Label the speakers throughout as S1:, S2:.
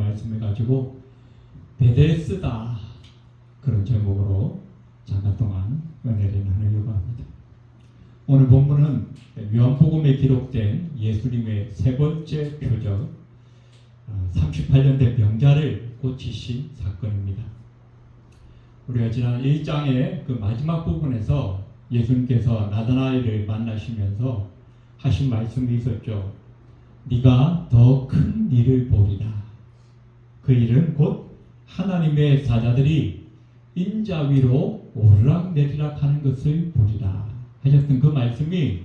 S1: 말씀을 가지고 베데스다 그런 제목으로 잠깐 동안 은혜를 나누려고 합니다. 오늘 본문은 요한복음에 기록된 예수님의 세 번째 표적 38년 된 병자를 고치신 사건입니다. 우리가 지난 1장의 그 마지막 부분에서 예수님께서 나다나엘을 만나시면서 하신 말씀이 있었죠. 네가 더 큰 일을 보리라. 그 일은 곧 하나님의 사자들이 인자 위로 오르락내리락 하는 것을 보리라 하셨던 그 말씀이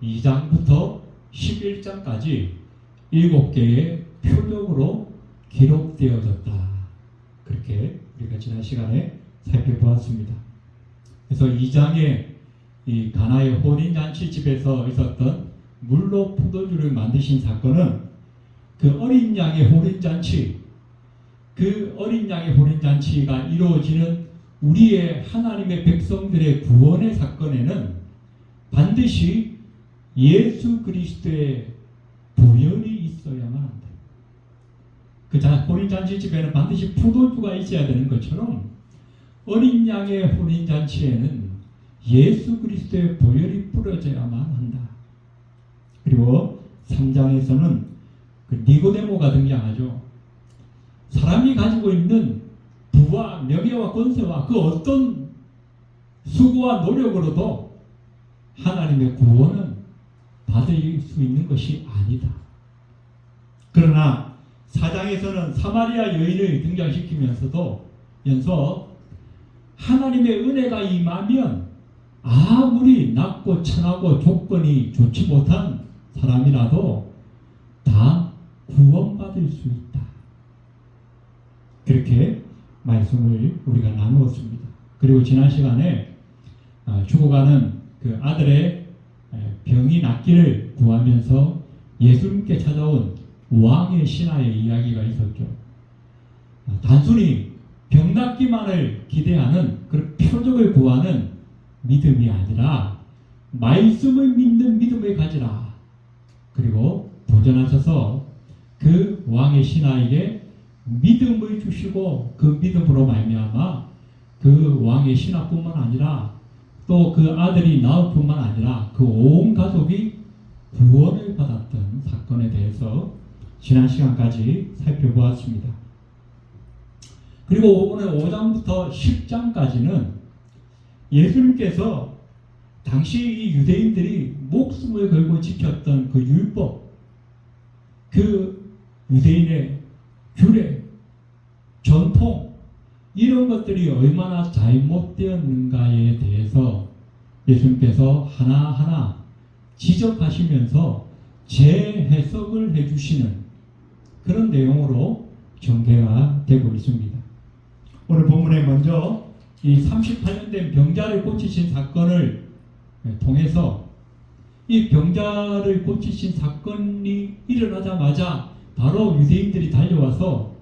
S1: 2장부터 11장까지 7개의 표적으로 기록되어졌다. 그렇게 우리가 지난 시간에 살펴보았습니다. 그래서 2장에 이 가나의 혼인잔치 집에서 있었던 물로 포도주를 만드신 사건은 그 어린 양의 혼인잔치, 그 어린 양의 혼인잔치가 이루어지는 우리의 하나님의 백성들의 구원의 사건에는 반드시 예수 그리스도의 보혈이 있어야만 한다. 그 혼인잔치 집에는 반드시 포도주가 있어야 되는 것처럼 어린 양의 혼인잔치에는 예수 그리스도의 보혈이 뿌려져야만 한다. 그리고 3장에서는 그 니고데모가 등장하죠. 사람이 가지고 있는 부와 명예와 권세와 그 어떤 수고와 노력으로도 하나님의 구원은 받을 수 있는 것이 아니다. 그러나 4장에서는 사마리아 여인을 등장시키면서도 하나님의 은혜가 임하면 아무리 낮고 천하고 조건이 좋지 못한 사람이라도 다 구원받을 수 있다. 그렇게 말씀을 우리가 나누었습니다. 그리고 지난 시간에 죽어가는 그 아들의 병이 낫기를 구하면서 예수님께 찾아온 왕의 신하의 이야기가 있었죠. 단순히 병 낫기만을 기대하는 그런 표적을 구하는 믿음이 아니라 말씀을 믿는 믿음을 가지라. 그리고 도전하셔서 그 왕의 신하에게 믿음을 주시고 그 믿음으로 말미암아 그 왕의 신하뿐만 아니라 또 그 아들이 나을 뿐만 아니라 그 온 가족이 구원을 받았던 사건에 대해서 지난 시간까지 살펴보았습니다. 그리고 오늘 5장부터 10장까지는 예수님께서 당시 이 유대인들이 목숨을 걸고 지켰던 그 율법, 그 유대인의 규례, 전통, 이런 것들이 얼마나 잘못되었는가에 대해서 예수님께서 하나하나 지적하시면서 재해석을 해주시는 그런 내용으로 전개가 되고 있습니다. 오늘 본문에 먼저 이 38년 된 병자를 고치신 사건을 통해서 이 병자를 고치신 사건이 일어나자마자 바로 유대인들이 달려와서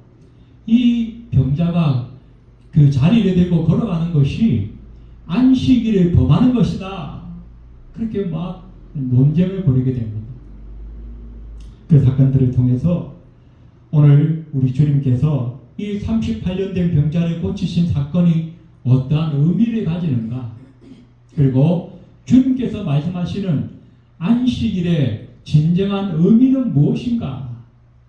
S1: 이 병자가 그 자리를 들고 걸어가는 것이 안식일을 범하는 것이다. 그렇게 막 논쟁을 벌이게 됩니다. 그 사건들을 통해서 오늘 우리 주님께서 이 38년 된 병자를 고치신 사건이 어떠한 의미를 가지는가, 그리고 주님께서 말씀하시는 안식일의 진정한 의미는 무엇인가,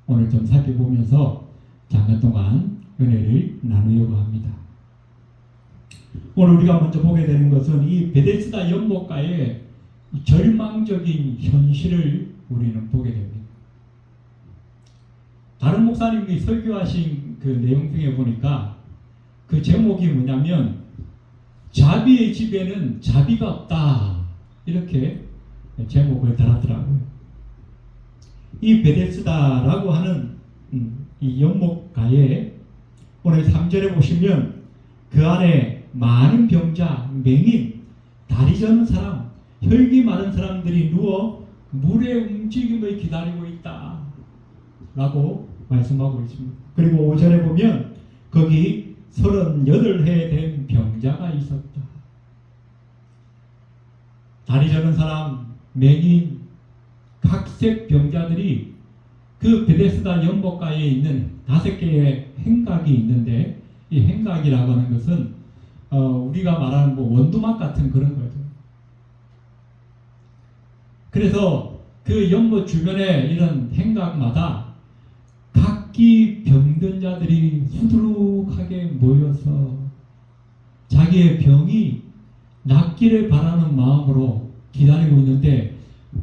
S1: 오늘 좀 살펴보면서 잠깐 동안 은혜를 나누려고 합니다. 오늘 우리가 먼저 보게 되는 것은 이 베데스다 연못가의 절망적인 현실을 우리는 보게 됩니다. 다른 목사님이 설교하신 그 내용 중에 보니까 그 제목이 뭐냐면 자비의 집에는 자비가 없다, 이렇게 제목을 달았더라고요. 이 베데스다라고 하는 이 연못가에 오늘 3절에 보시면 그 안에 많은 병자, 맹인, 다리 저는 사람, 혈기 많은 사람들이 누워 물의 움직임을 기다리고 있다 라고 말씀하고 있습니다. 그리고 5절에 보면 거기 38해 된 병자가 있었다. 다리 저는 사람, 맹인, 각색 병자들이 그 베데스다 연못가에 있는 5개의 행각이 있는데 이 행각이라고 하는 것은 우리가 말하는 뭐 원두막 같은 그런 거죠. 그래서 그 연못 주변에 이런 행각마다 각기 병든 자들이 수두룩하게 모여서 자기의 병이 낫기를 바라는 마음으로 기다리고 있는데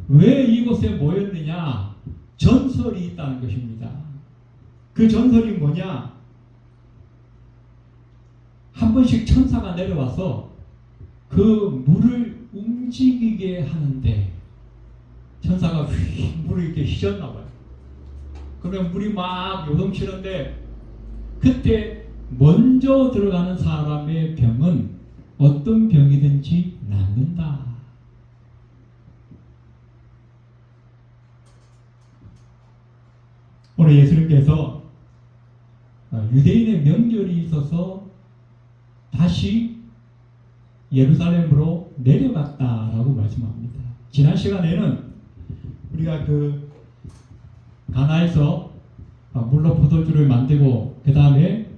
S1: 왜 이곳에 모였느냐? 전설이 있다는 것입니다. 그 전설이 뭐냐? 한 번씩 천사가 내려와서 그 물을 움직이게 하는데 천사가 휙 물을 이렇게 휘젓나 봐요. 그러면 물이 막 요동치는데 그때 먼저 들어가는 사람의 병은 어떤 병이든지 낫는다. 오늘 예수님께서 유대인의 명절이 있어서 다시 예루살렘으로 내려갔다라고 말씀합니다. 지난 시간에는 우리가 그 가나에서 물로 포도주를 만들고 그 다음에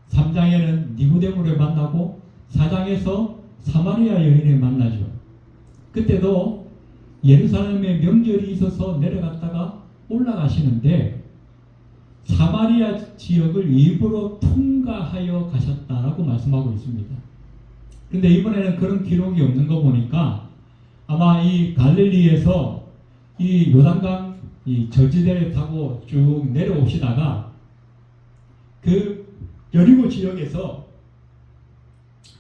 S1: 3장에는 니고데모를 만나고 4장에서 사마리아 여인을 만나죠. 그때도 예루살렘에 명절이 있어서 내려갔다가 올라가시는데 사마리아 지역을 일부러 통과하여 가셨다라고 말씀하고 있습니다. 그런데 이번에는 그런 기록이 없는 거 보니까 아마 이 갈릴리에서 이 요단강 이 저지대를 타고 쭉 내려오시다가 그 여리고 지역에서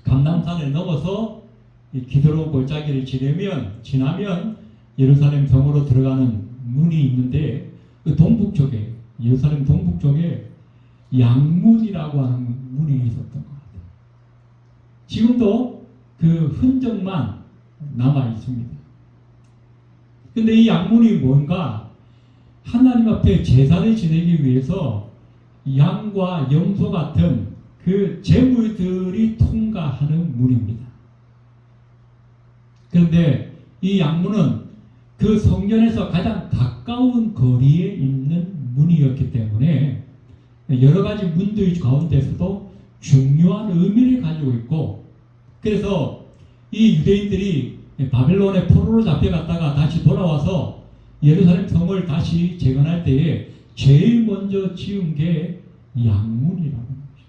S1: 감람산을 넘어서 이 기드론 골짜기를 지나면 예루살렘 성으로 들어가는 문이 있는데 그 동북 쪽에 예루살렘 동북 쪽에 양문이라고 하는 문이 있었던 것 같아요. 지금도 그 흔적만 남아 있습니다. 근데 이 양문이 뭔가 하나님 앞에 제사를 지내기 위해서 양과 염소 같은 그 제물들이 통과하는 문입니다. 그런데 이 양문은 그 성전에서 가장 가까운 거리에 있는 문이었기 때문에 여러 가지 문들 가운데서도 중요한 의미를 가지고 있고, 그래서 이 유대인들이 바벨론의 포로로 잡혀갔다가 다시 돌아와서 예루살렘 성을 다시 재건할 때에 제일 먼저 지은 게 양문이라고 하는 거죠.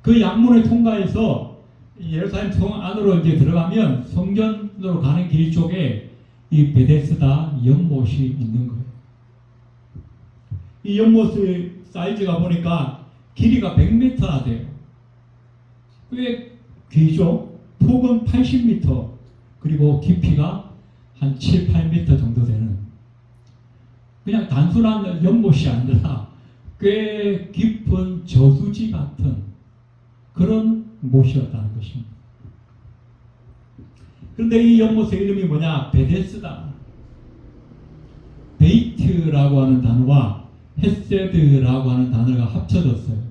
S1: 그 양문을 통과해서 예루살렘 성 안으로 이제 들어가면 성전으로 가는 길 쪽에 이 베데스다 연못이 있는 거예요. 이 연못의 사이즈가 보니까 길이가 100m나 돼요. 꽤 길죠? 폭은 80m, 그리고 깊이가 한 7, 8m 정도 되는, 그냥 단순한 연못이 아니라 꽤 깊은 저수지 같은 그런 못이었다는 것입니다. 그런데 이 연못의 이름이 뭐냐? 베데스다. 베이트라고 하는 단어와 헤세드라고 하는 단어가 합쳐졌어요.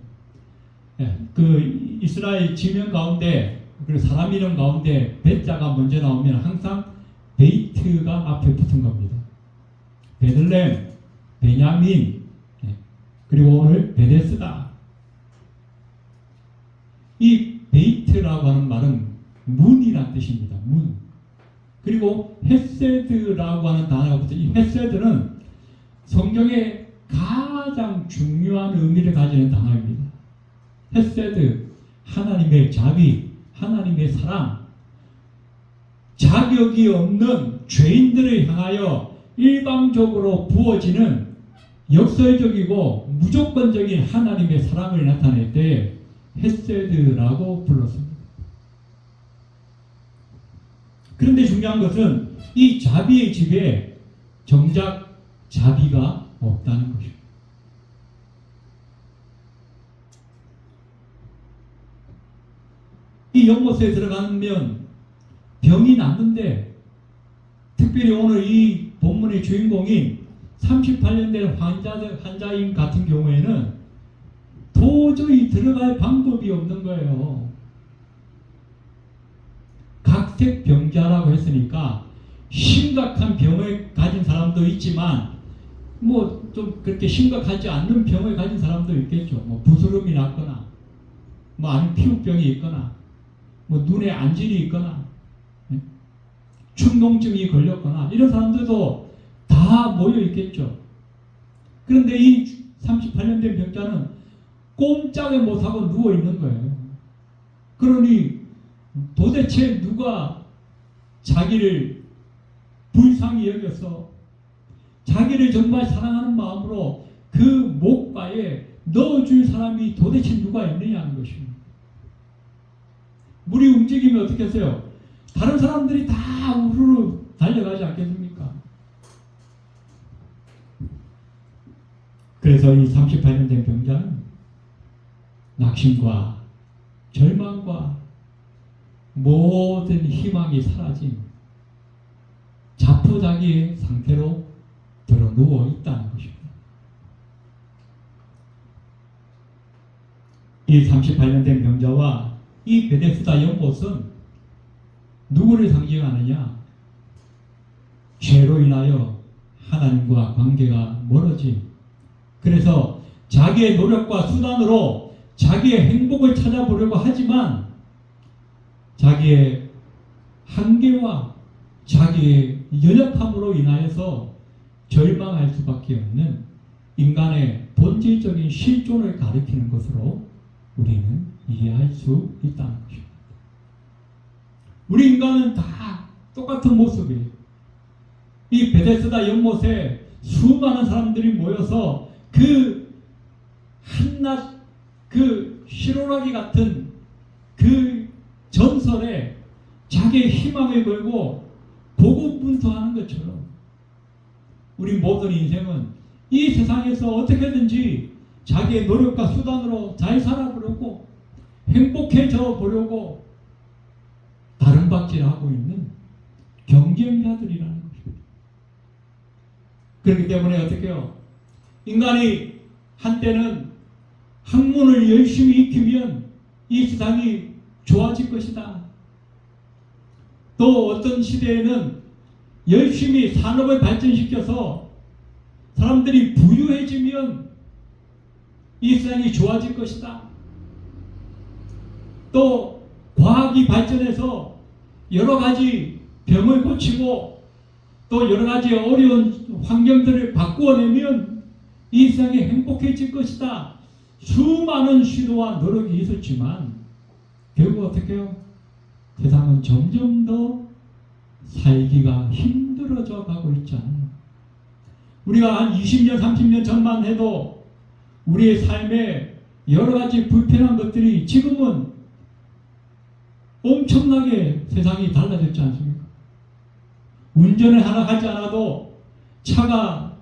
S1: 그 이스라엘 지명 가운데, 그리고 사람 이름 가운데 베자가 먼저 나오면 항상 베이트가 앞에 붙은 겁니다. 베들렘, 베냐민, 그리고 오늘 베데스다. 이 베이트라고 하는 말은 문이란 뜻입니다. 문. 그리고 헤세드라고 하는 단어가 붙어요. 이 헤세드는 성경에 가장 중요한 의미를 가지는 단어입니다. 헤세드, 하나님의 자비, 하나님의 사랑, 자격이 없는 죄인들을 향하여 일방적으로 부어지는 역설적이고 무조건적인 하나님의 사랑을 나타낼 때 헤세드라고 불렀습니다. 그런데 중요한 것은 이 자비의 집에 정작 자비가 없다는 것입니다. 이 연못에 들어가면 병이 낫는데, 특별히 오늘 이 본문의 주인공인 38년 된 환자인 같은 경우에는 도저히 들어갈 방법이 없는 거예요. 각색병자라고 했으니까 심각한 병을 가진 사람도 있지만 뭐 좀 그렇게 심각하지 않는 병을 가진 사람도 있겠죠. 뭐 부스럼이 났거나, 뭐 아니면 피부병이 있거나, 뭐 눈에 안질이 있거나, 충농증이 걸렸거나 이런 사람들도 다 모여 있겠죠. 그런데 이 38년 된 병자는 꼼짝을 못하고 누워 있는 거예요. 그러니 도대체 누가 자기를 불쌍히 여겨서 자기를 정말 사랑하는 마음으로 그 목가에 넣어줄 사람이 도대체 누가 있느냐 하는 것입니다. 물이 움직이면 어떻게 했어요? 다른 사람들이 다 우르르 달려가지 않겠습니까? 그래서 이 38년 된 병자는 낙심과 절망과 모든 희망이 사라진 자포자기의 상태로 들어 누워 있다는 것입니다. 이 38년 된 병자와 이 베데스다 연못은 누구를 상징하느냐? 죄로 인하여 하나님과 관계가 멀어진, 그래서 자기의 노력과 수단으로 자기의 행복을 찾아보려고 하지만 자기의 한계와 자기의 연약함으로 인하여서 절망할 수밖에 없는 인간의 본질적인 실존을 가리키는 것으로 우리는 이해할 수 있다는 것입니다. 우리 인간은 다 똑같은 모습이에요. 이 베데스다 연못에 수많은 사람들이 모여서 그 한낱 그 시로라기 같은 그 전설에 자기의 희망을 걸고 고군분투하는 것처럼 우리 모든 인생은 이 세상에서 어떻게든지 자기의 노력과 수단으로 잘 살아보려고 행복해져 보려고 다름박질하고 있는 경쟁자들이라는 것입니다. 그렇기 때문에 어떻게 해요? 인간이 한때는 학문을 열심히 익히면 이 세상이 좋아질 것이다. 또 어떤 시대에는 열심히 산업을 발전시켜서 사람들이 부유해지면 이 세상이 좋아질 것이다. 또 과학이 발전해서 여러 가지 병을 고치고 또 여러 가지 어려운 환경들을 바꾸어내면 이 세상이 행복해질 것이다. 수많은 시도와 노력이 있었지만 결국 어떻게 해요? 세상은 점점 더 살기가 힘들어져 가고 있잖아요. 우리가 한 20년, 30년 전만 해도 우리의 삶에 여러 가지 불편한 것들이 지금은 엄청나게 세상이 달라졌지 않습니까? 운전을 하나 하지 않아도 차가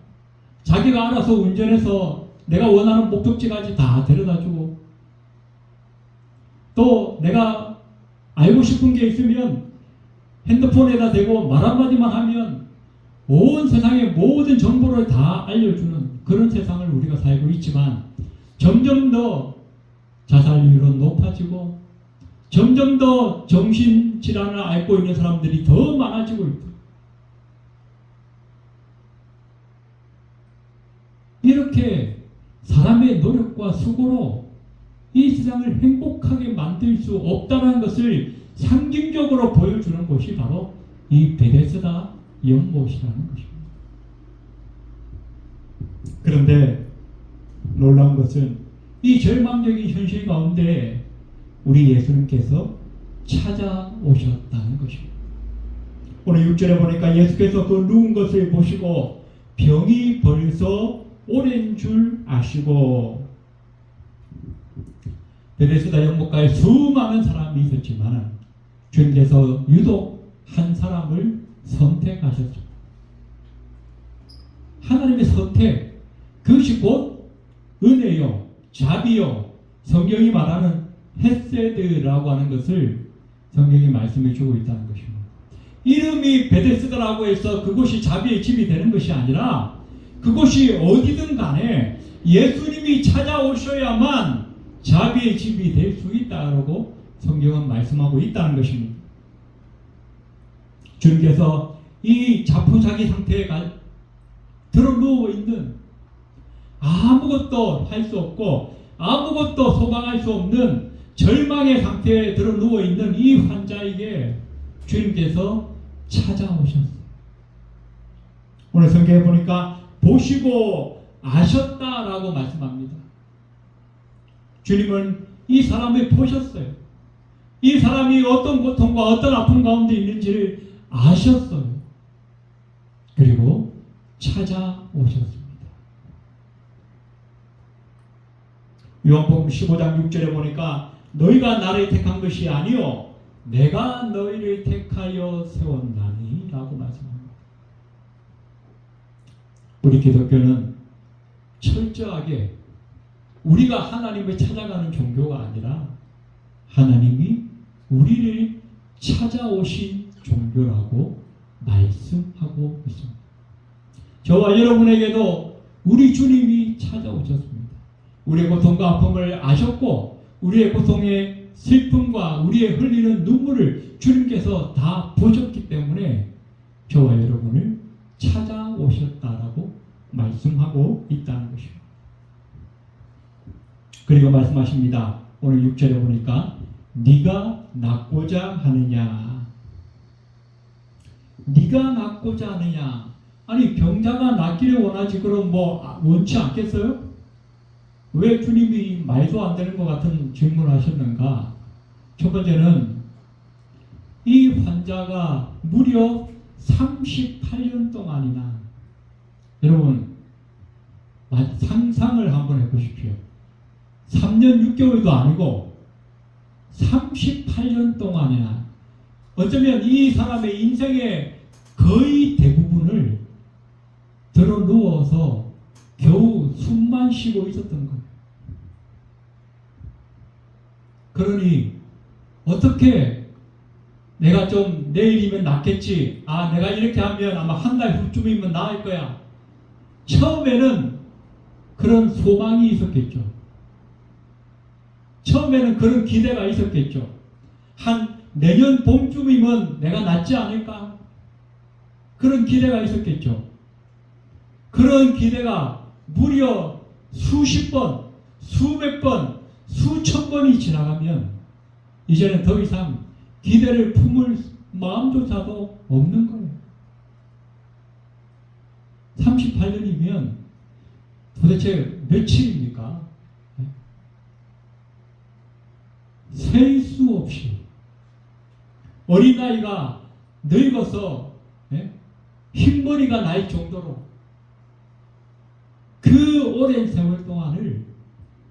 S1: 자기가 알아서 운전해서 내가 원하는 목적지까지 다 데려다주고 또 내가 알고 싶은 게 있으면 핸드폰에다 대고 말 한마디만 하면 온 세상의 모든 정보를 다 알려주는 그런 세상을 우리가 살고 있지만 점점 더 자살률은 높아지고 점점 더 정신질환을 앓고 있는 사람들이 더 많아지고 있다. 이렇게 사람의 노력과 수고로 이 세상을 행복하게 만들 수 없다는 것을 상징적으로 보여주는 것이 바로 이 베데스다 연못이라는 것입니다. 그런데 놀라운 것은 이 절망적인 현실 가운데 우리 예수님께서 찾아오셨다는 것입니다. 오늘 6절에 보니까 예수께서 그 누운 것을 보시고 병이 벌써 오랜 줄 아시고, 베데스다 연못가에 수많은 사람이 있었지만 주님께서 유독 한 사람을 선택하셨죠. 하나님의 선택, 그것이 곧 은혜요, 자비요, 성경이 말하는 헤세드라고 하는 것을 성경이 말씀해 주고 있다는 것입니다. 이름이 베데스다라고 해서 그곳이 자비의 집이 되는 것이 아니라 그곳이 어디든 간에 예수님이 찾아오셔야만 자비의 집이 될 수 있다라고 성경은 말씀하고 있다는 것입니다. 주님께서 이 자포자기 상태에 들어 누워 있는, 아무것도 할 수 없고 아무것도 소망할 수 없는 절망의 상태에 들어 누워 있는 이 환자에게 주님께서 찾아오셨어요. 오늘 성경에 보니까 보시고 아셨다라고 말씀합니다. 주님은 이 사람을 보셨어요. 이 사람이 어떤 고통과 어떤 아픔 가운데 있는지를 아셨어요. 그리고 찾아오셨습니다. 요한복음 15장 6절에 보니까 너희가 나를 택한 것이 아니요 내가 너희를 택하여 세웠나니 라고 말씀합니다. 우리 기독교는 철저하게 우리가 하나님을 찾아가는 종교가 아니라 하나님이 우리를 찾아오신 종교라고 말씀하고 있습니다. 저와 여러분에게도 우리 주님이 찾아오셨습니다. 우리의 고통과 아픔을 아셨고 우리의 고통의 슬픔과 우리의 흘리는 눈물을 주님께서 다 보셨기 때문에 저와 여러분을 찾아오셨다라고 말씀하고 있다는 것입니다. 그리고 말씀하십니다. 오늘 6절에 보니까 네가 낫고자 하느냐, 네가 낫고자 하느냐. 아니 병자가 낫기를 원하지 그럼 원치 않겠어요? 왜 주님이 말도 안 되는 것 같은 질문을 하셨는가? 첫 번째는 이 환자가 무려 38년 동안이나, 여러분 상상을 한번 해보십시오. 3년 6개월도 아니고 38년 동안이나, 어쩌면 이 사람의 인생의 거의 대부분을 들어 누워서 겨우 숨만 쉬고 있었던 거예요. 그러니 어떻게 내가 좀 내일이면 낫겠지, 내가 이렇게 하면 아마 한 달 후쯤이면 나을 거야, 처음에는 그런 소망이 있었겠죠. 처음에는 그런 기대가 있었겠죠. 한 내년 봄쯤이면 내가 낫지 않을까, 그런 기대가 있었겠죠. 그런 기대가 무려 수십 번, 수백 번, 수천 번이 지나가면 이제는 더 이상 기대를 품을 마음조차도 없는 거예요. 38년이면 도대체 며칠입니까? 셀 수 없이 어린아이가 늙어서 흰머리가 날 정도로 그 오랜 세월 동안을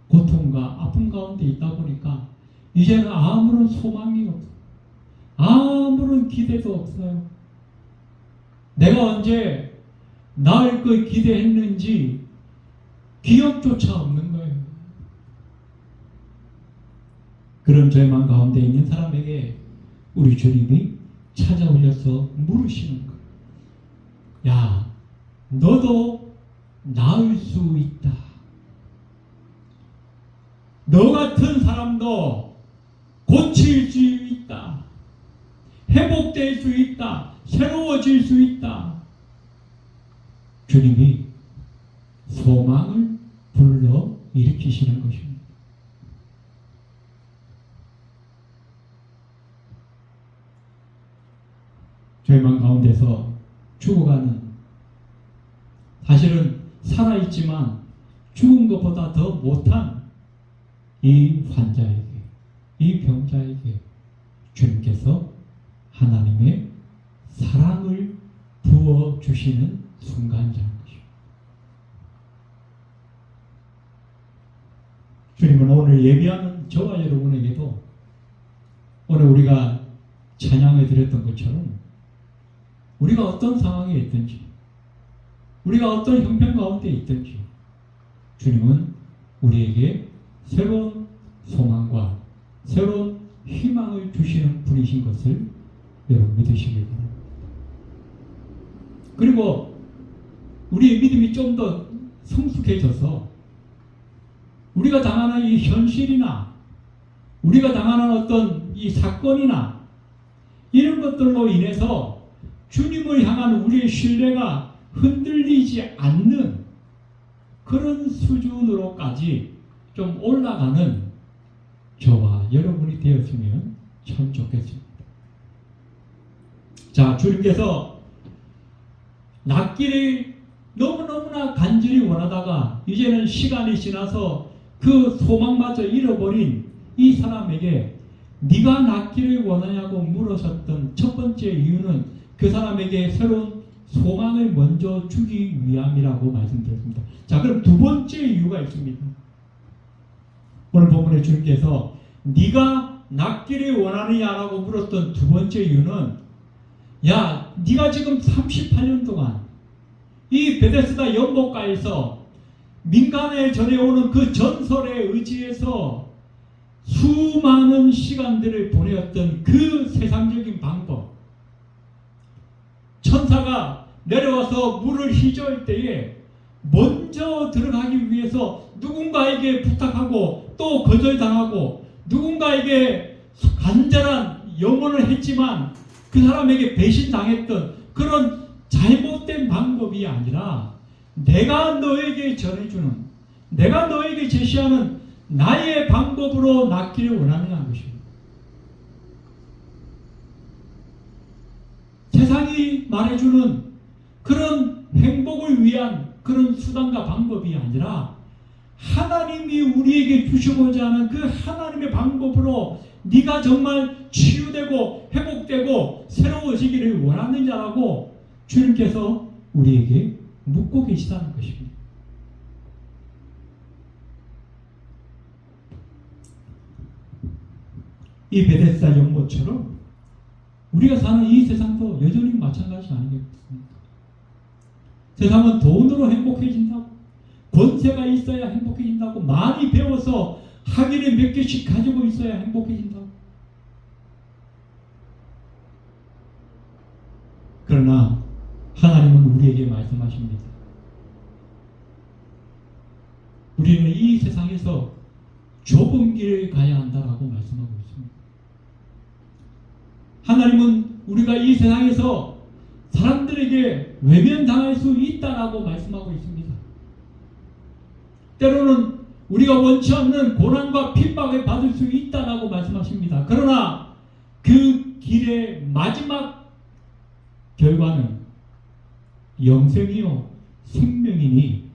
S1: 고통과 아픔 가운데 있다 보니까 이제는 아무런 소망이 없어요. 아무런 기대도 없어요. 내가 언제 나을 걸 기대했는지 기억조차 없는 거예요. 그런 절망 가운데 있는 사람에게 우리 주님이 찾아오셔서 물으시는 거예요. 야, 너도 나을 수 있다. 너 같은 사람도 고칠 수 있다. 회복될 수 있다. 새로워질 수 있다. 주님이 소망을 불러 일으키시는 것입니다. 절망 가운데서 죽어가는, 사실은 살아있지만 죽은 것보다 더 못한 이 환자에게, 이 병자에게 주님께서 하나님의 사랑을 부어주시는 순간이라는 것입니다. 주님은 오늘 예배하는 저와 여러분에게도 오늘 우리가 찬양을 드렸던 것처럼 우리가 어떤 상황에 있든지, 우리가 어떤 형편 가운데 있든지 주님은 우리에게 새로운 소망과 새로운 희망을 주시는 분이신 것을 여러분 믿으시길 바랍니다. 그리고 우리의 믿음이 좀 더 성숙해져서 우리가 당하는 이 현실이나 우리가 당하는 어떤 이 사건이나 이런 것들로 인해서 주님을 향한 우리의 신뢰가 흔들리지 않는 그런 수준으로까지 좀 올라가는 저와 여러분이 되었으면 참 좋겠습니다. 자, 주님께서 낫기를 너무너무나 간절히 원하다가 이제는 시간이 지나서 그 소망마저 잃어버린 이 사람에게 네가 낫기를 원하냐고 물으셨던 첫 번째 이유는 그 사람에게 새로운 소망을 먼저 주기 위함이라고 말씀드렸습니다. 자, 그럼 두 번째 이유가 있습니다. 오늘 본문에 주님께서 네가 낫기를 원하느냐라고 물었던 두 번째 이유는 야, 네가 지금 38년 동안 이 베데스다 연못가에서 민간에 전해오는 그 전설에 의지해서 수많은 시간들을 보내었던 그 세상적인 방법, 천사가 내려와서 물을 휘저을 때에 먼저 들어가기 위해서 누군가에게 부탁하고 또 거절당하고 누군가에게 간절한 염원을 했지만 그 사람에게 배신당했던 그런 잘못된 방법이 아니라 내가 너에게 전해주는, 내가 너에게 제시하는 나의 방법으로 낫기를 원하는 것입니다. 세상이 말해주는 그런 행복을 위한 그런 수단과 방법이 아니라 하나님이 우리에게 주시고자 하는 그 하나님의 방법으로 네가 정말 치유되고 회복되고 새로워지기를 원하느냐라고 주님께서 우리에게 묻고 계시다는 것입니다. 이 베데스다 연못처럼 우리가 사는 이 세상도 여전히 마찬가지 아니겠습니까? 세상은 돈으로 행복해진다고, 권세가 있어야 행복해진다고, 많이 배워서 학위를 몇 개씩 가지고 있어야 행복해진다고. 그러나 하나님은 우리에게 말씀하십니다. 우리는 이 세상에서 좁은 길을 가야 한다라고 말씀하고 있습니다. 하나님은 우리가 이 세상에서 사람들에게 외면당할 수 있다라고 말씀하고 있습니다. 때로는 우리가 원치 않는 고난과 핍박을 받을 수 있다라고 말씀하십니다. 그러나 그 길의 마지막 결과는 영생이요 생명이니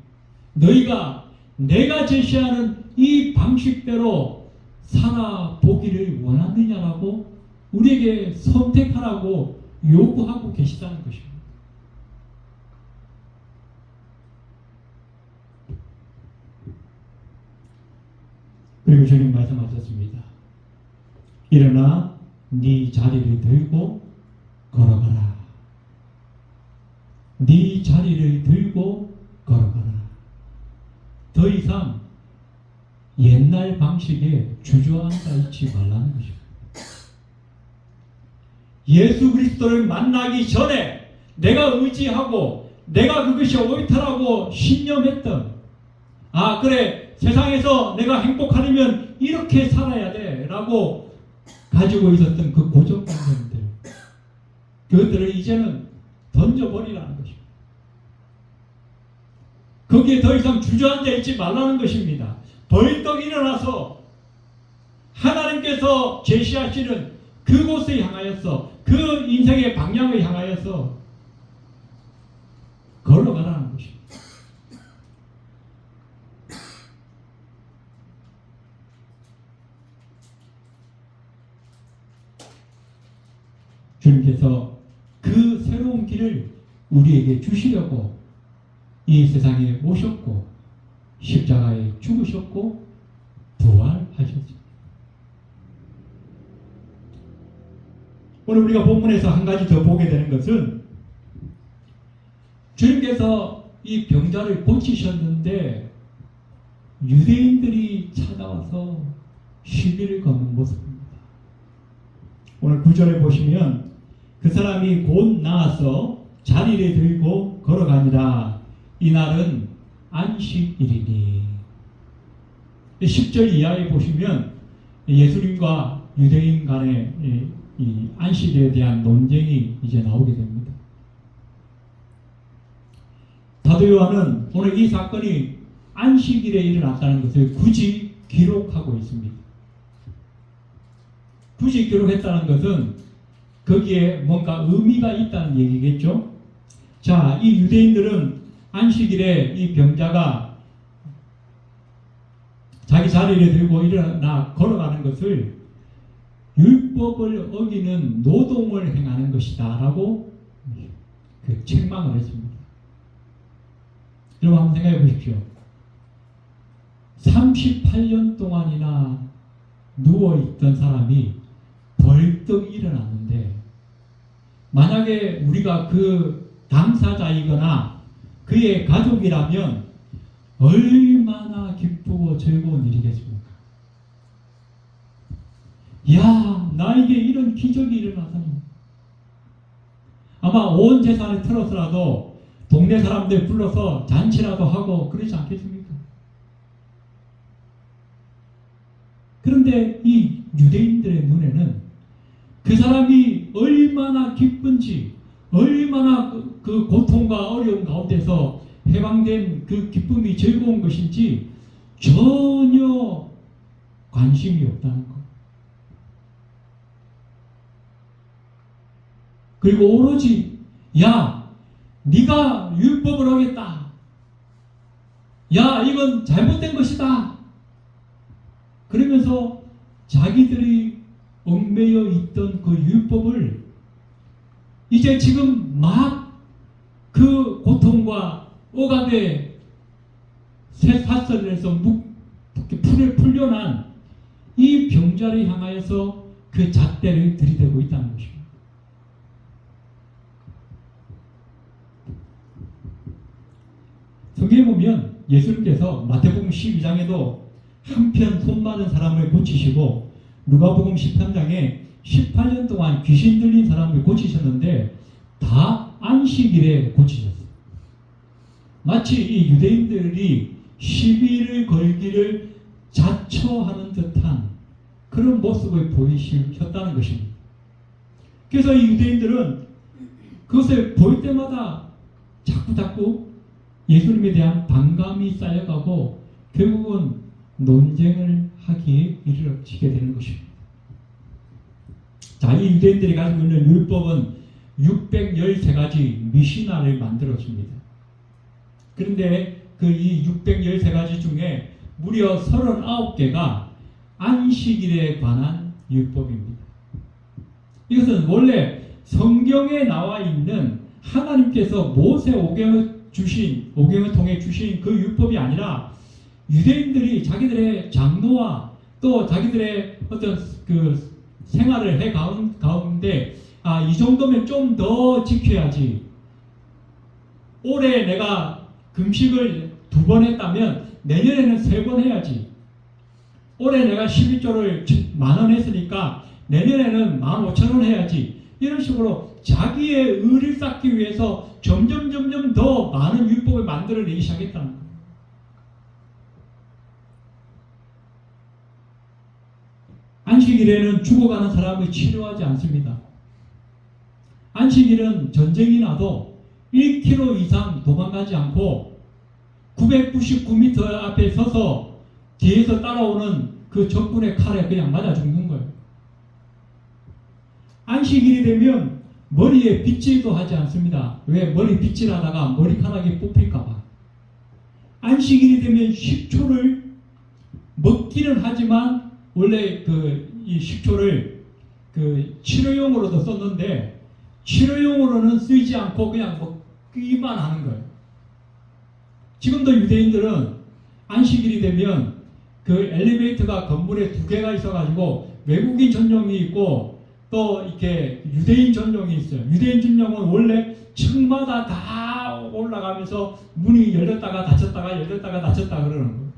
S1: 너희가 내가 제시하는 이 방식대로 살아보기를 원하느냐라고 우리에게 선택하라고 요구하고 계시다는 것입니다. 그리고 주님 말씀하셨습니다. 일어나 네 자리를 들고 걸어가라. 네 자리를 들고 걸어가라. 더 이상 옛날 방식에 주저앉아 있지 말라는 것입니다. 예수 그리스도를 만나기 전에 내가 의지하고 내가 그것이 옳다라고 신념했던, 아 그래 세상에서 내가 행복하려면 이렇게 살아야 돼 라고 가지고 있었던 그 고정관념들, 그것들을 이제는 던져버리라는 것입니다. 거기에 더 이상 주저앉아 있지 말라는 것입니다. 벌떡 일어나서 하나님께서 제시하시는 그곳을 향하여서, 그 인생의 방향을 향하여서 걸어가라는 것입니다. 주님께서 그 새로운 길을 우리에게 주시려고 이 세상에 오셨고 십자가에 죽으셨고 부활하셨습니다. 오늘 우리가 본문에서 한 가지 더 보게 되는 것은 주님께서 이 병자를 고치셨는데 유대인들이 찾아와서 시비를 거는 모습입니다. 오늘 9절에 보시면 그 사람이 곧 나아서 자리를 들고 걸어가니라. 이날은 안식일이니. 10절 이하에 보시면 예수님과 유대인 간의 이 안식에 대한 논쟁이 이제 나오게 됩니다. 사도 요한은 오늘 이 사건이 안식일에 일어났다는 것을 굳이 기록하고 있습니다. 굳이 기록했다는 것은 거기에 뭔가 의미가 있다는 얘기겠죠. 자, 이 유대인들은 안식일에 이 병자가 자기 자리를 들고 일어나 걸어가는 것을 율법을 어기는 노동을 행하는 것이다 라고 책망을 했습니다. 여러분 한번 생각해 보십시오. 38년 동안이나 누워있던 사람이 벌떡 일어났는데, 만약에 우리가 그 당사자이거나 그의 가족이라면 얼마나 기쁘고 즐거운 일이겠습니까? 야, 나에게 이런 기적이 일어나다니. 아마 온 재산을 틀어서라도 동네 사람들 불러서 잔치라도 하고 그러지 않겠습니까? 그런데 이 유대인들의 눈에는 그 사람이 얼마나 기쁜지, 얼마나 그 고통과 어려움 가운데서 해방된 그 기쁨이 즐거운 것인지 전혀 관심이 없다는 것. 그리고 오로지 야, 네가 율법을 어겼다. 야, 이건 잘못된 것이다. 그러면서 자기들이 얽매여 있던 그 율법을 이제 지금 막 그 고통과 억압에 쇠사슬에서 풀려난 이 병자를 향하여서 그 잣대를 들이대고 있다는 것입니다. 성경에 보면 예수님께서 마태복음 12장에도 한편 손 많은 사람을 고치시고 누가복음 13장에 18년 동안 귀신 들린 사람을 고치셨는데 다 안식일에 고치셨어요. 마치 이 유대인들이 시비를 걸기를 자처하는 듯한 그런 모습을 보이셨다는 것입니다. 그래서 이 유대인들은 그것을 볼 때마다 자꾸 예수님에 대한 반감이 쌓여가고 결국은 논쟁을 하기에 이르러지게 되는 것입니다. 자, 이 유대인들이 가지고 있는 율법은 613가지 미시나를 만들었습니다. 그런데 그 이 613가지 중에 무려 39개가 안식일에 관한 율법입니다. 이것은 원래 성경에 나와 있는 하나님께서 모세 오경을 통해 주신 그 율법이 아니라 유대인들이 자기들의 장로와 또 자기들의 어떤 그 생활을 해 가운데 이 정도면 좀 더 지켜야지. 올해 내가 금식을 2번 했다면 내년에는 3번 해야지. 올해 내가 11조를 10,000원 했으니까 내년에는 15,000원 해야지. 이런 식으로 자기의 의를 쌓기 위해서 점점 더 많은 율법을 만들어내기 시작했다는 거예요. 안식일에는 죽어가는 사람을 치료하지 않습니다. 안식일은 전쟁이 나도 1km 이상 도망가지 않고 999m 앞에 서서 뒤에서 따라오는 그 적군의 칼에 그냥 맞아 죽는 거예요. 안식일이 되면 머리에 빗질도 하지 않습니다. 왜? 머리 빗질하다가 머리카락이 뽑힐까봐. 안식일이 되면 식초를 먹기는 하지만 원래 이 식초를 치료용으로도 썼는데 치료용으로는 쓰이지 않고 그냥 먹기만 하는 거예요. 지금도 유대인들은 안식일이 되면 그 엘리베이터가 건물에 2개가 있어가지고 외국인 전용이 있고 또 이렇게 유대인 전용이 있어요. 유대인 전용은 원래 층마다 다 올라가면서 문이 열렸다가 닫혔다가 그러는 거예요.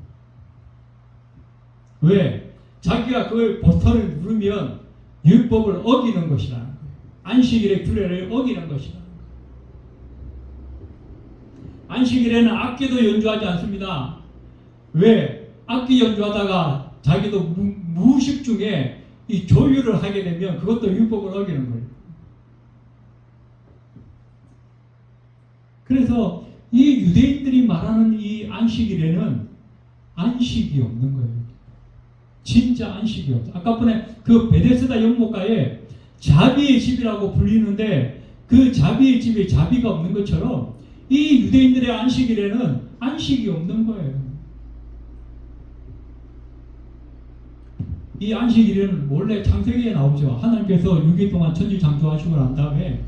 S1: 왜? 자기가 그걸 버튼을 누르면 율법을 어기는 것이라는 거예요. 안식일의 규례를 어기는 것이라는 거예요. 안식일에는 악기도 연주하지 않습니다. 왜? 악기 연주하다가 자기도 무의식 중에 이 조율을 하게 되면 그것도 율법을 어기는 거예요. 그래서 이 이 유대인들이 말하는 이 안식일에는 안식이 없는 거예요. 진짜 안식이 없어. 아까 전에 그 베데스다 연못가에 자비의 집이라고 불리는데 그 자비의 집에 자비가 없는 것처럼 이 유대인들의 안식일에는 안식이 없는 거예요. 이 안식일은 원래 창세기에 나오죠. 하나님께서 6일 동안 천지 창조하시고 난 다음에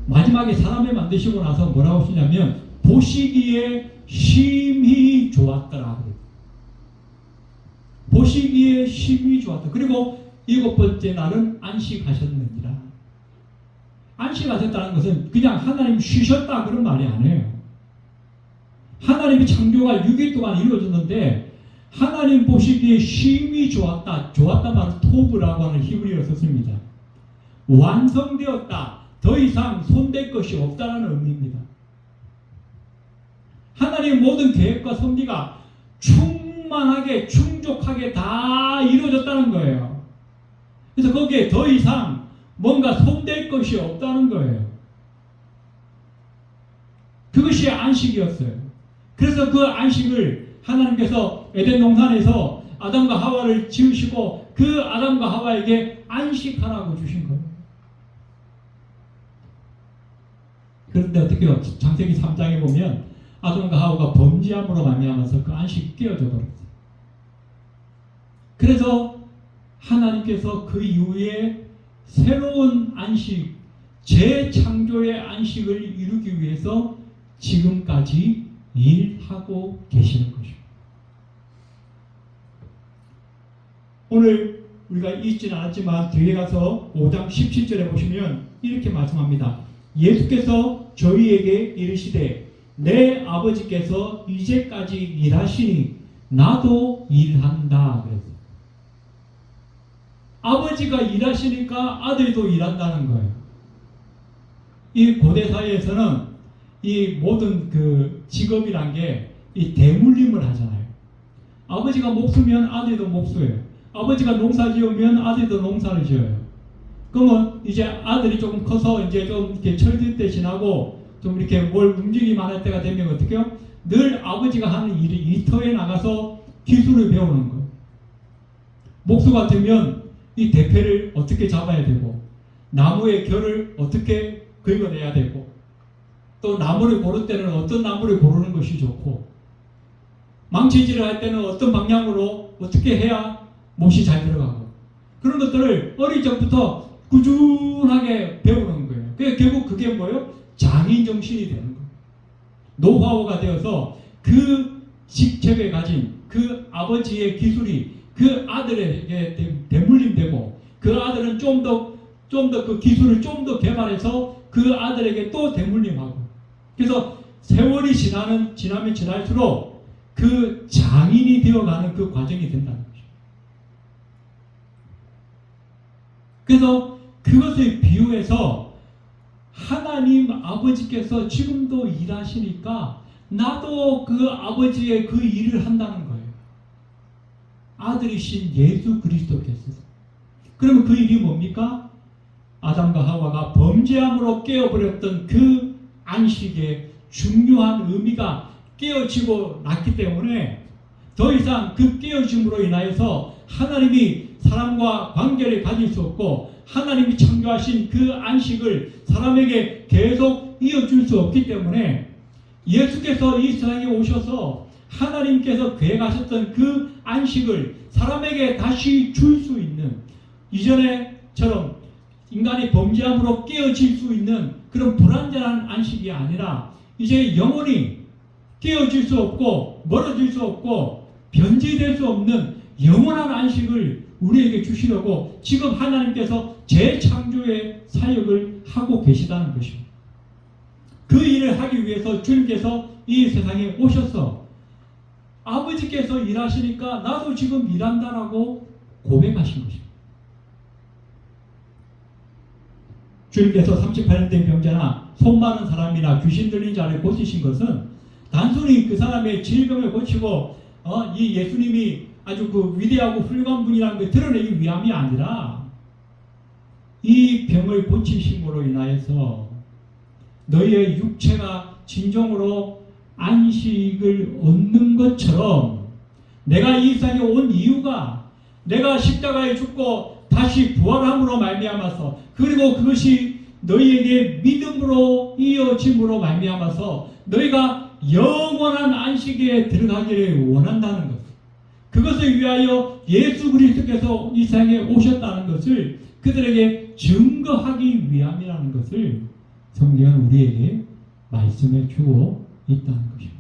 S1: 마지막에 사람을 만드시고 나서 뭐라고 하시냐면 보시기에 심히 좋았더라. 보시기에 심히 좋았다. 그리고 7번째 날은 안식하셨느니라. 안식하셨다는 것은 그냥 하나님 쉬셨다 그런 말이 아니에요. 하나님의 창조가 6일 동안 이루어졌는데 하나님 보시기에 심히 좋았다. 좋았다 말은 토브라고 하는 히브리어를 썼습니다. 완성되었다. 더 이상 손댈 것이 없다는 의미입니다. 하나님의 모든 계획과 섭리가 충만하게 충족하게 다 이루어졌다는 거예요. 그래서 거기에 더 이상 뭔가 손댈 것이 없다는 거예요. 그것이 안식이었어요. 그래서 그 안식을 하나님께서 에덴 동산에서 아담과 하와를 지으시고 그 아담과 하와에게 안식하라고 주신 거예요. 그런데 어떻게 해요? 창세기 3장에 보면 아담과 하와가 범죄함으로 말미암아서 그 안식이 깨어져 버렸어요. 그래서 하나님께서 그 이후에 새로운 안식, 재창조의 안식을 이루기 위해서 지금까지 일하고 계시는 것입니다. 오늘 우리가 읽지는 않았지만 뒤에 가서 5장 17절에 보시면 이렇게 말씀합니다. 예수께서 저희에게 이르시되 내 아버지께서 이제까지 일하시니 나도 일한다. 그랬어요. 아버지가 일하시니까 아들도 일한다는 거예요. 이 고대 사회에서는 이 모든 그 직업이란 게 이 대물림을 하잖아요. 아버지가 목수면 아들도 목수예요. 아버지가 농사 지으면 아들도 농사를 지어요. 그러면 이제 아들이 조금 커서 이제 좀 이렇게 철들 때 지나고 좀 이렇게 뭘 움직이기만 할 때가 되면 어떻게 해요? 늘 아버지가 하는 일이 일터에 나가서 기술을 배우는 거예요. 목수 같으면 이 대패를 어떻게 잡아야 되고 나무의 결을 어떻게 긁어내야 되고 또 나무를 고를 때는 어떤 나무를 고르는 것이 좋고 망치질을 할 때는 어떤 방향으로 어떻게 해야 못이 잘 들어가고 그런 것들을 어릴 적부터 꾸준하게 배우는 거예요. 그러니까 결국 그게 뭐예요? 장인 정신이 되는 거예요. 노하우가 되어서 그 직책에 가진 그 아버지의 기술이 그 아들에게 대물림되고 그 아들은 좀 더 그 기술을 좀 더 개발해서 그 아들에게 또 대물림하고 그래서 세월이 지나면 지날수록 그 장인이 되어가는 그 과정이 된다는 거죠. 그래서 그것을 비유해서 하나님 아버지께서 지금도 일하시니까 나도 그 아버지의 그 일을 한다는 거예요. 아들이신 예수 그리스도께서. 그러면 그 일이 뭡니까? 아담과 하와가 범죄함으로 깨어버렸던 그 안식의 중요한 의미가 깨어지고 났기 때문에 더 이상 그 깨어짐으로 인하여서 하나님이 사람과 관계를 가질 수 없고 하나님이 창조하신 그 안식을 사람에게 계속 이어줄 수 없기 때문에 예수께서 이 세상에 오셔서 하나님께서 계획하셨던 그 안식을 사람에게 다시 줄 수 있는 이전에처럼 인간이 범죄함으로 깨어질 수 있는 그런 불완전한 안식이 아니라 이제 영원히 깨어질 수 없고 멀어질 수 없고 변질될 수 없는 영원한 안식을 우리에게 주시려고 지금 하나님께서 재창조의 사역을 하고 계시다는 것입니다. 그 일을 하기 위해서 주님께서 이 세상에 오셔서 아버지께서 일하시니까 나도 지금 일한다라고 고백하신 것입니다. 주님께서 38년 된 병자나 손 마른 사람이나 귀신 들린 자를 고치신 것은 단순히 그 사람의 질병을 고치고 이 예수님이 아주 그 위대하고 훌륭한 분이라는 걸 드러내기 위함이 아니라 이 병을 고치심으로 인하여서 너희의 육체가 진정으로 안식을 얻는 것처럼 내가 이 세상에 온 이유가 내가 십자가에 죽고 다시 부활함으로 말미암아서 그리고 그것이 너희에게 믿음으로 이어짐으로 말미암아서 너희가 영원한 안식에 들어가기를 원한다는 것. 그것을 위하여 예수 그리스도께서 이 세상에 오셨다는 것을 그들에게 증거하기 위함이라는 것을 성경은 우리에게 말씀해 주고 있다는 것입니다.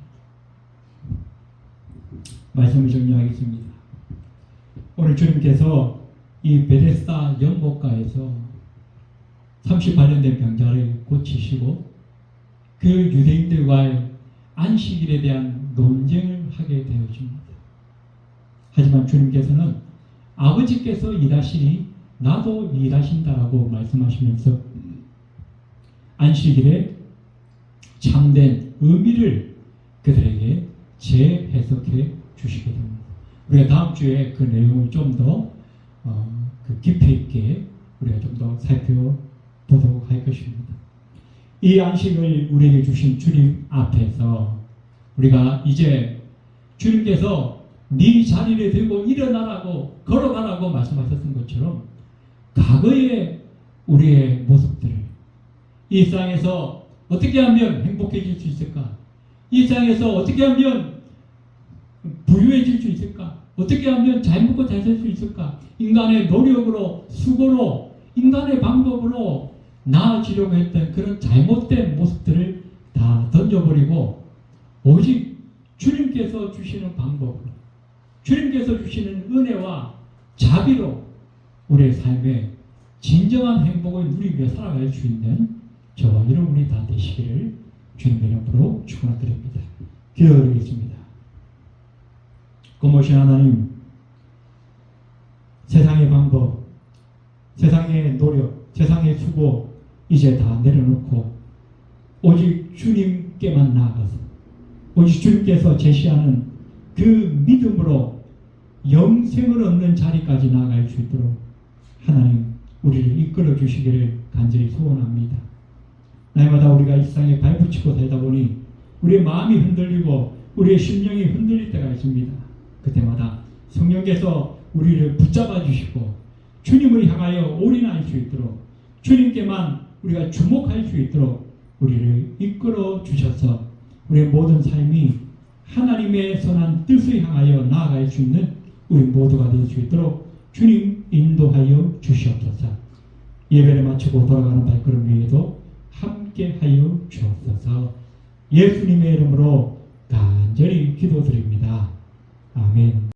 S1: 말씀을 정리하겠습니다. 오늘 주님께서 이 베데스다 연못가에서 38년 된 병자를 고치시고 그 유대인들과의 안식일에 대한 논쟁을 하게 되어집니다. 하지만 주님께서는 아버지께서 일하시니 나도 일하신다라고 말씀하시면서 안식일에 참된 의미를 그들에게 재해석해 주시게 됩니다. 우리가 다음 주에 그 내용을 좀 더 깊이 있게 우리가 좀 더 살펴보도록 할 것입니다. 이 안식을 우리에게 주신 주님 앞에서 우리가 이제 주님께서 네 자리를 들고 일어나라고 걸어가라고 말씀하셨던 것처럼 과거의 우리의 모습들을 이 세상에서 어떻게 하면 행복해질 수 있을까? 이 세상에서 어떻게 하면 부유해질 수 있을까? 어떻게 하면 잘 먹고 잘 살 수 있을까? 인간의 노력으로 수고로 인간의 방법으로 나아지려고 했던 그런 잘못된 모습들을 다 던져버리고 오직 주님께서 주시는 방법으로 주님께서 주시는 은혜와 자비로 우리의 삶에 진정한 행복을 누리며 살아갈 수 있는 저와 여러분이 다 되시기를 주님의 이름으로 축원드립니다. 기도드리겠습니다. 고모신 하나님, 세상의 방법, 세상의 노력, 세상의 수고 이제 다 내려놓고 오직 주님께만 나아가서 오직 주님께서 제시하는 그 믿음으로 영생을 얻는 자리까지 나아갈 수 있도록 하나님 우리를 이끌어 주시기를 간절히 소원합니다. 날마다 우리가 이 세상에 발붙이고 살다 보니 우리의 마음이 흔들리고 우리의 심령이 흔들릴 때가 있습니다. 그때마다 성령께서 우리를 붙잡아 주시고 주님을 향하여 올인할 수 있도록 주님께만 우리가 주목할 수 있도록 우리를 이끌어 주셔서 우리의 모든 삶이 하나님의 선한 뜻을 향하여 나아갈 수 있는 우리 모두가 될 수 있도록 주님 인도하여 주시옵소서. 예배를 마치고 돌아가는 발걸음 위에도 함께하여 주옵소서. 예수님의 이름으로 간절히 기도드립니다. 아멘.